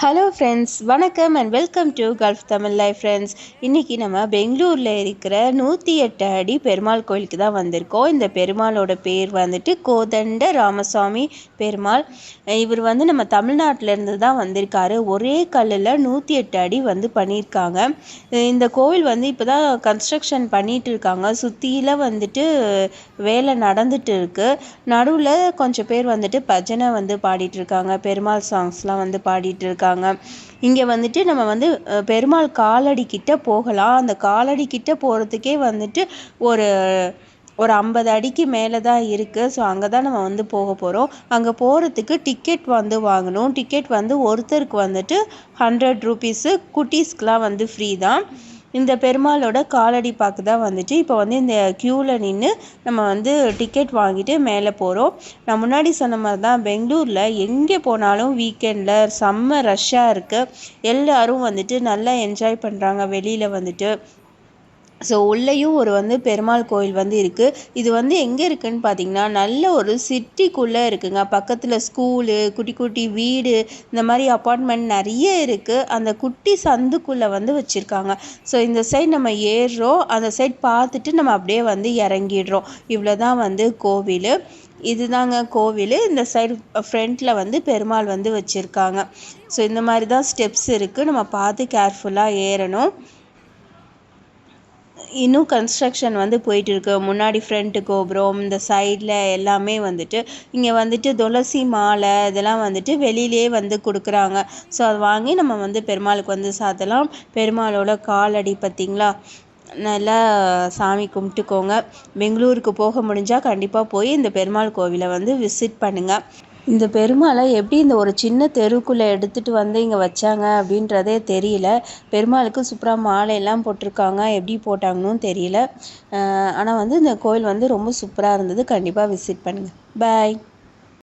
Hello friends, வணக்கம் and welcome to gulf Tamil life friends. இன்றைக்கி நம்ம பெங்களூரில் இருக்கிற 108 அடி பெருமாள் கோயிலுக்கு தான் வந்திருக்கோம். இந்த பெருமாளோட பேர் வந்துட்டு கோதண்ட ராமசாமி பெருமாள். இவர் வந்து நம்ம தமிழ்நாட்டிலேருந்து தான் வந்திருக்காரு. ஒரே கல்லில் 108 அடி வந்து பண்ணியிருக்காங்க. இந்த கோவில் வந்து இப்போ தான் கன்ஸ்ட்ரக்ஷன் பண்ணிகிட்டு இருக்காங்க. சுற்றியில் வந்துட்டு வேலை நடந்துட்டு இருக்கு. நடுவில் கொஞ்சம் பேர் வந்துட்டு பஜனை வந்து பாடிட்டு இருக்காங்க. பெருமாள் சாங்ஸ்லாம் வந்து பாடிட்டு இருக்காங்க. இங்கே வந்துட்டு நம்ம வந்து பெருமாள் காலடி கிட்ட போகலாம். அந்த காலடி கிட்ட போகிறதுக்கே வந்துட்டு ஒரு ஒரு 50 அடிக்கு மேலே தான் இருக்குது. ஸோ அங்கே தான் நம்ம வந்து போக போகிறோம். அங்கே போகிறதுக்கு டிக்கெட் வந்து வாங்கணும். டிக்கெட் வந்து ஒருத்தருக்கு வந்துட்டு 100 ரூபீஸு. குட்டீஸ்க்கெலாம் வந்து ஃப்ரீ தான். இந்த பெருமாளோட காலடி பார்க்க தான் வந்துட்டு இப்போ வந்து இந்த க்யூவில் நின்று நம்ம வந்து டிக்கெட் வாங்கிட்டு மேலே போகிறோம். நான் முன்னாடி சொன்ன மாதிரி தான் பெங்களூரில் எங்கே போனாலும் வீக்கெண்டில் செம்ம ரஷ்ஷாக இருக்குது. எல்லோரும் வந்துட்டு நல்லா என்ஜாய் பண்ணுறாங்க வெளியில் வந்துட்டு. ஸோ உள்ளேயும் ஒரு வந்து பெருமாள் கோயில் வந்து இருக்குது. இது வந்து எங்கே இருக்குதுன்னு பார்த்தீங்கன்னா நல்ல ஒரு சிட்டிக்குள்ளே இருக்குங்க. பக்கத்தில் ஸ்கூலு, குட்டி குட்டி வீடு, இந்த மாதிரி அப்பார்ட்மெண்ட் நிறைய இருக்குது. அந்த குட்டி சந்துக்குள்ளே வந்து வச்சுருக்காங்க. ஸோ இந்த சைடு நம்ம ஏறுறோம், அந்த சைடு பார்த்துட்டு நம்ம அப்படியே வந்து இறங்கிடுறோம். இவ்வளோ தான் வந்து கோவில். இதுதாங்க கோவில். இந்த சைடு ஃப்ரண்ட்டில் வந்து பெருமாள் வந்து வச்சுருக்காங்க. ஸோ இந்த மாதிரி தான் ஸ்டெப்ஸ் இருக்குது. நம்ம பார்த்து கேர்ஃபுல்லாக ஏறணும். இன்னும் கன்ஸ்ட்ரக்ஷன் வந்து போயிட்டு இருக்கு. முன்னாடி ஃப்ரண்ட் கோபுரம், இந்த சைடில் எல்லாமே வந்துட்டு இங்கே வந்துட்டு துளசி மாலை இதெல்லாம் வந்துட்டு வெளியிலே வந்து கொடுக்குறாங்க. ஸோ அதை வாங்கி நம்ம வந்து பெருமாளுக்கு வந்து சாத்தலாம். பெருமாளோட காலடி பார்த்திங்களா, நல்லா சாமி கும்பிட்டுக்கோங்க. பெங்களூருக்கு போக முடிஞ்சால் கண்டிப்பாக போய் இந்த பெருமாள் கோவிலை வந்து விசிட் பண்ணுங்கள். இந்த பெருமாளை எப்படி இந்த ஒரு சின்ன தெருவுக்குள்ளே எடுத்துகிட்டு வந்து இங்கே வச்சாங்க அப்படின்றதே தெரியல. பெருமாளுக்கு சூப்பராக மாலையெல்லாம் போட்டிருக்காங்க. எப்படி போட்டாங்கன்னு தெரியல. ஆனால் வந்து இந்த கோயில் வந்து ரொம்ப சூப்பராக இருந்தது. கண்டிப்பாக விசிட் பண்ணுங்கள். பாய்.